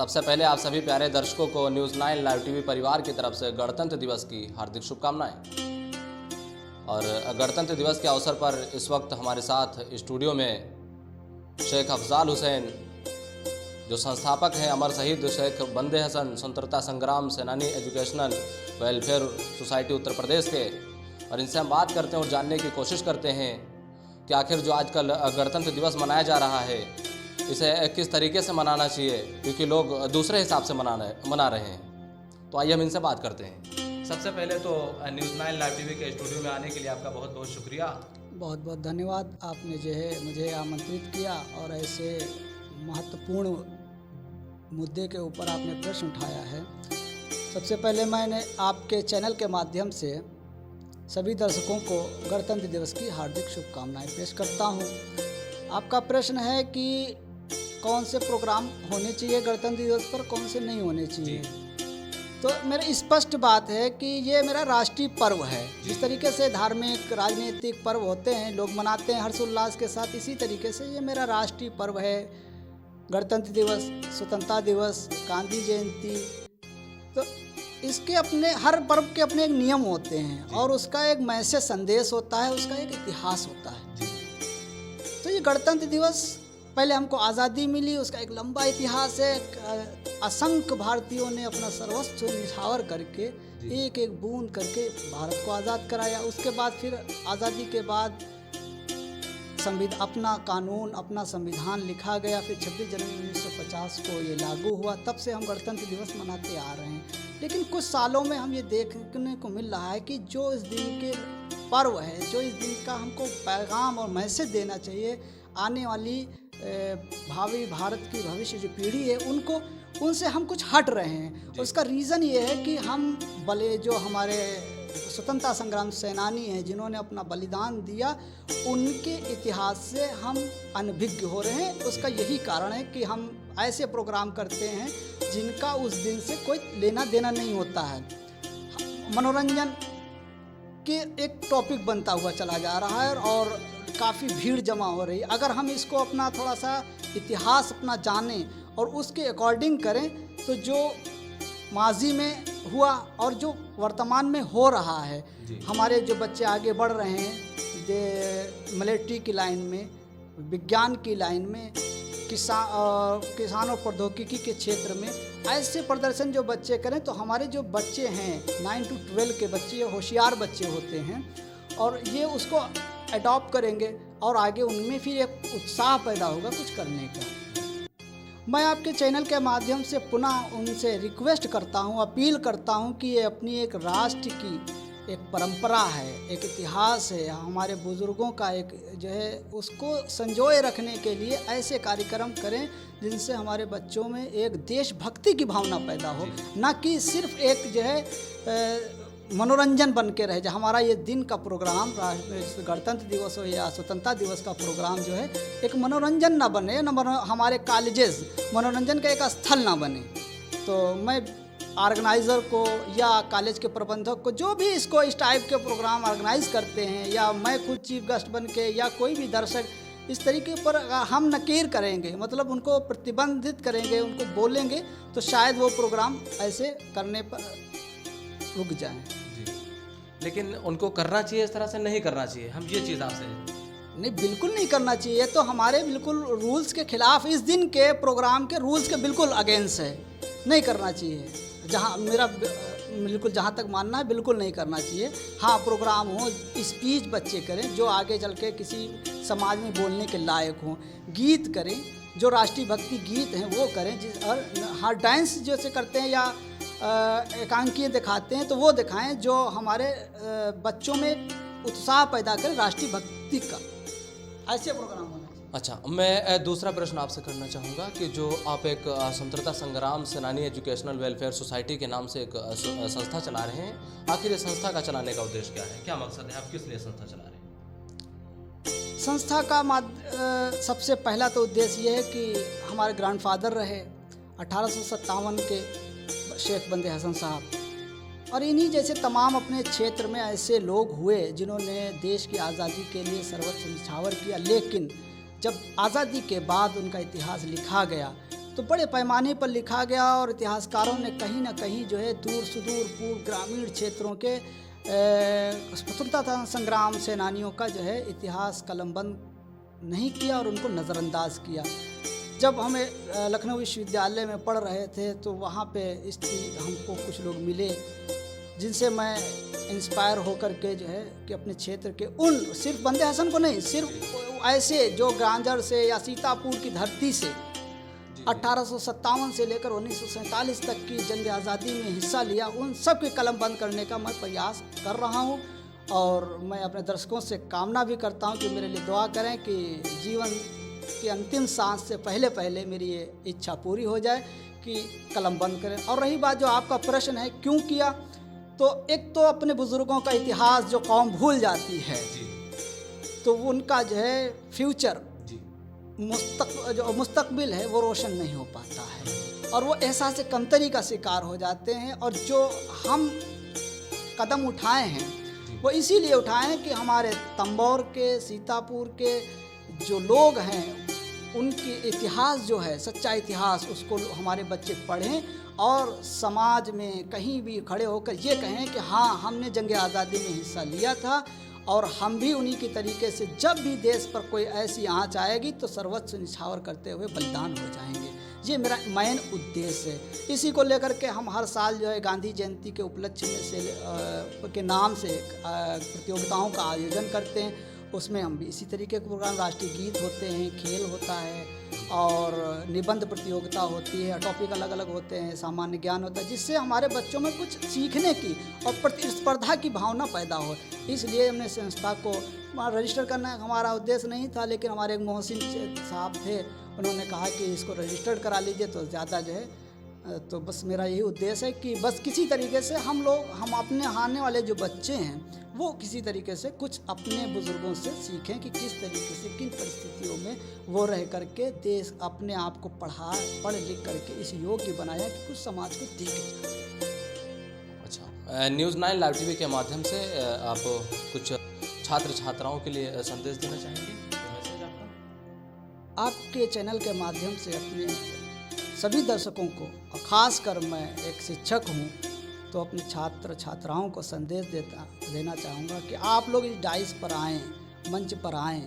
सबसे पहले आप सभी प्यारे दर्शकों को न्यूज़ 9 लाइव टीवी परिवार की तरफ से गणतंत्र दिवस की हार्दिक शुभकामनाएं। और गणतंत्र दिवस के अवसर पर इस वक्त हमारे साथ स्टूडियो में शेख अफजाल हुसैन, जो संस्थापक हैं अमर शहीद शेख बंदे हसन स्वतंत्रता संग्राम सेनानी educational welfare society Uttar Pradesh के, और इनसे हम बात करते हैं और जानने की कोशिश करते हैं कि आखिर जो आजकल गणतंत्र दिवस मनाया जा रहा है इसे किस तरीके से मनाना चाहिए, क्योंकि लोग दूसरे हिसाब से मना रहे हैं। तो आइए हम इनसे बात करते हैं। सबसे पहले तो न्यूज़ 9 लाइव टीवी के स्टूडियो में आने के लिए आपका बहुत बहुत शुक्रिया। बहुत बहुत धन्यवाद। आपने जो है मुझे आमंत्रित किया और ऐसे महत्वपूर्ण मुद्दे के ऊपर आपने प्रश्न उठाया है। सबसे पहले मैंने आपके चैनल के माध्यम से सभी दर्शकों को गणतंत्र दिवस की हार्दिक शुभकामनाएं पेश करता हूं। आपका प्रश्न है कि कौन से प्रोग्राम होने चाहिए गणतंत्र दिवस पर, कौन से नहीं होने चाहिए। तो मेरी स्पष्ट बात है कि ये मेरा राष्ट्रीय पर्व है। जिस तरीके से धार्मिक राजनीतिक पर्व होते हैं, लोग मनाते हैं हर्षोल्लास के साथ, इसी तरीके से ये मेरा राष्ट्रीय पर्व है। गणतंत्र दिवस, स्वतंत्रता दिवस, गांधी जयंती, तो इसके अपने हर पर्व के अपने एक नियम होते हैं और उसका एक मैसेज संदेश होता है, उसका एक इतिहास होता है। तो ये गणतंत्र दिवस, पहले हमको आज़ादी मिली, उसका एक लंबा इतिहास है। असंख्य भारतीयों ने अपना सर्वस्व निछावर करके एक एक बूंद करके भारत को आज़ाद कराया। उसके बाद फिर आज़ादी के बाद अपना कानून, अपना संविधान लिखा गया। फिर 26 जनवरी 1950 को ये लागू हुआ। तब से हम गणतंत्र दिवस मनाते आ रहे हैं। लेकिन कुछ सालों में हम ये देखने को मिल रहा है कि जो इस दिन के पर्व है, जो इस दिन का हमको पैगाम और मैसेज देना चाहिए, आने वाली भावी भारत की भविष्य जो पीढ़ी है उनसे हम कुछ हट रहे हैं। उसका रीज़न ये है कि हम जो हमारे स्वतंत्रता संग्राम सेनानी हैं, जिन्होंने अपना बलिदान दिया, उनके इतिहास से हम अनभिज्ञ हो रहे हैं। उसका यही कारण है कि हम ऐसे प्रोग्राम करते हैं जिनका उस दिन से कोई लेना देना नहीं होता है। मनोरंजन के एक टॉपिक बनता हुआ चला जा रहा है और काफ़ी भीड़ जमा हो रही है। अगर हम इसको अपना थोड़ा सा इतिहास अपना जानें और उसके अकॉर्डिंग करें, तो जो माजी में हुआ और जो वर्तमान में हो रहा है, हमारे जो बच्चे आगे बढ़ रहे हैं मिलिट्री की लाइन में, विज्ञान की लाइन में, किसान और प्रौद्योगिकी के क्षेत्र में, ऐसे प्रदर्शन जो बच्चे करें, तो हमारे जो बच्चे हैं 9 to 12 के बच्चे होशियार बच्चे होते हैं और ये उसको अडॉप्ट करेंगे और आगे उनमें फिर एक उत्साह पैदा होगा कुछ करने का। मैं आपके चैनल के माध्यम से पुनः उनसे रिक्वेस्ट करता हूं, अपील करता हूं कि ये अपनी एक राष्ट्र की एक परंपरा है, एक इतिहास है, हमारे बुज़ुर्गों का एक जो है, उसको संजोए रखने के लिए ऐसे कार्यक्रम करें जिनसे हमारे बच्चों में एक देशभक्ति की भावना पैदा हो, ना कि सिर्फ एक जो है मनोरंजन बन के रहे। जो हमारा ये दिन का प्रोग्राम, गणतंत्र दिवस हो या स्वतंत्रता दिवस का प्रोग्राम जो है, एक मनोरंजन ना बने, हमारे कॉलेजेस मनोरंजन का एक स्थल ना बने। तो मैं ऑर्गेनाइज़र को या कॉलेज के प्रबंधक को, जो भी इसको इस टाइप के प्रोग्राम ऑर्गेनाइज करते हैं, या मैं खुद चीफ गेस्ट बन के, या कोई भी दर्शक, इस तरीके पर हम नकीर करेंगे, मतलब उनको प्रतिबंधित करेंगे, उनको बोलेंगे, तो शायद वो प्रोग्राम ऐसे करने पर रुक जाएं। लेकिन उनको करना चाहिए, इस तरह से नहीं करना चाहिए। हम ये चीज़ आपसे नहीं, बिल्कुल नहीं करना चाहिए। तो हमारे बिल्कुल रूल्स के खिलाफ, इस दिन के प्रोग्राम के रूल्स के बिल्कुल अगेंस्ट है, नहीं करना चाहिए। जहाँ मेरा बिल्कुल जहाँ तक मानना है, बिल्कुल नहीं करना चाहिए। हाँ, प्रोग्राम हो, स्पीच बच्चे करें जो आगे चल के किसी समाज में बोलने के लायक हों, गीत करें, जो राष्ट्रीय भक्ति गीत हैं वो करें, और हाँ, डांस जैसे करते हैं या एकांकीय दिखाते हैं तो वो दिखाएं जो हमारे बच्चों में उत्साह पैदा करें राष्ट्रीय भक्ति का। ऐसे प्रोग्राम होना चाहिए। अच्छा, मैं दूसरा प्रश्न आपसे करना चाहूँगा कि जो आप एक स्वतंत्रता संग्राम सेनानी एजुकेशनल वेलफेयर सोसाइटी के नाम से एक संस्था चला रहे हैं, आखिर ये संस्था का चलाने का उद्देश्य क्या है, क्या मकसद है, आप किस लिए संस्था चला रहे हैं? संस्था का सबसे पहला तो उद्देश्य ये है कि हमारे ग्रैंडफादर रहे 1857 के शेख बंदे हसन साहब, और इन्हीं जैसे तमाम अपने क्षेत्र में ऐसे लोग हुए जिन्होंने देश की आज़ादी के लिए सर्वोच्च न्यौछावर किया। लेकिन जब आज़ादी के बाद उनका इतिहास लिखा गया तो बड़े पैमाने पर लिखा गया और इतिहासकारों ने कहीं ना कहीं जो है दूर सुदूर पूर्व ग्रामीण क्षेत्रों के स्वतंत्रता संग्राम सेनानियों का जो है इतिहास कलमबंद नहीं किया और उनको नज़रअंदाज किया। जब हमें लखनऊ विश्वविद्यालय में पढ़ रहे थे तो वहाँ पे हमको कुछ लोग मिले जिनसे मैं इंस्पायर होकर के जो है कि अपने क्षेत्र के उन सिर्फ बंदे हसन को नहीं, सिर्फ ऐसे जो गांजर से या सीतापुर की धरती से 1857 से लेकर 1947 तक की जंग आज़ादी में हिस्सा लिया, उन सब के कलम बंद करने का मैं प्रयास कर रहा हूँ। और मैं अपने दर्शकों से कामना भी करता हूँ कि मेरे लिए दुआ करें कि जीवन की अंतिम सांस से पहले मेरी ये इच्छा पूरी हो जाए कि कलम बंद करें। और रही बात जो आपका प्रश्न है क्यों किया, तो एक तो अपने बुज़ुर्गों का इतिहास जो कौम भूल जाती है तो उनका जो है फ्यूचर जो मुस्तकबिल है वो रोशन नहीं हो पाता है और वो एहसास कमतरी का शिकार हो जाते हैं। और जो हम कदम उठाए हैं वो इसीलिए उठाए हैं कि हमारे तंबौर के, सीतापुर के जो लोग हैं उनकी इतिहास जो है सच्चा इतिहास उसको हमारे बच्चे पढ़ें और समाज में कहीं भी खड़े होकर ये कहें कि हाँ हमने जंग आज़ादी में हिस्सा लिया था और हम भी उन्हीं के तरीके से जब भी देश पर कोई ऐसी आँच आएगी तो सर्वस्व निछावर करते हुए बलिदान हो जाएंगे। ये मेरा मेन उद्देश्य है। इसी को लेकर के हम हर साल जो है गांधी जयंती के उपलक्ष्य में से के नाम से प्रतियोगिताओं का आयोजन करते हैं। उसमें हम भी इसी तरीके के प्रोग्राम, राष्ट्रीय गीत होते हैं, खेल होता है और निबंध प्रतियोगिता होती है, टॉपिक अलग अलग होते हैं, सामान्य ज्ञान होता है, जिससे हमारे बच्चों में कुछ सीखने की और प्रतिस्पर्धा की भावना पैदा हो। इसलिए हमने संस्था को रजिस्टर करना हमारा उद्देश्य नहीं था, लेकिन हमारे एक मोहसिन साहब थे, उन्होंने कहा कि इसको रजिस्टर्ड करा लीजिए तो ज़्यादा जो है। तो बस मेरा यही उद्देश्य है कि बस किसी तरीके से हम अपने आने वाले जो बच्चे हैं वो किसी तरीके से कुछ अपने बुज़ुर्गों से सीखें कि किस तरीके से किन परिस्थितियों में वो रह करके देश अपने आप को पढ़ लिख करके इस योग्य बनाया कि कुछ समाज को देखे। अच्छा, न्यूज़ 9 लाइव टीवी के माध्यम से आप कुछ छात्र छात्राओं के लिए संदेश देना चाहेंगे? मैसेज आपका? आपके चैनल के माध्यम से अपने सभी दर्शकों को, और ख़ासकर मैं एक शिक्षक हूँ तो अपने छात्र छात्राओं को संदेश देना चाहूँगा कि आप लोग इस डाइस पर आएँ, मंच पर आएँ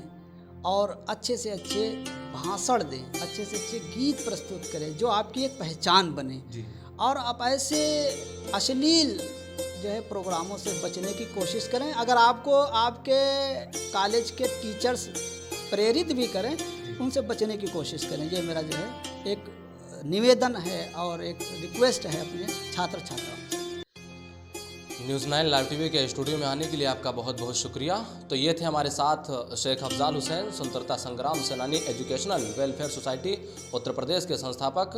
और अच्छे से अच्छे भाषण दें, अच्छे से अच्छे गीत प्रस्तुत करें जो आपकी एक पहचान बने। और आप ऐसे अश्लील जो है प्रोग्रामों से बचने की कोशिश करें। अगर आपको आपके कॉलेज के टीचर्स प्रेरित भी करें, उनसे बचने की कोशिश करें। ये मेरा जो है एक निवेदन है और एक रिक्वेस्ट है अपने छात्र छात्राओं से। न्यूज़ 9 लाइव टीवी के स्टूडियो में आने के लिए आपका बहुत बहुत शुक्रिया। तो ये थे हमारे साथ शेख अफजाल हुसैन, स्वतंत्रता संग्राम सेनानी educational welfare society Uttar Pradesh के संस्थापक।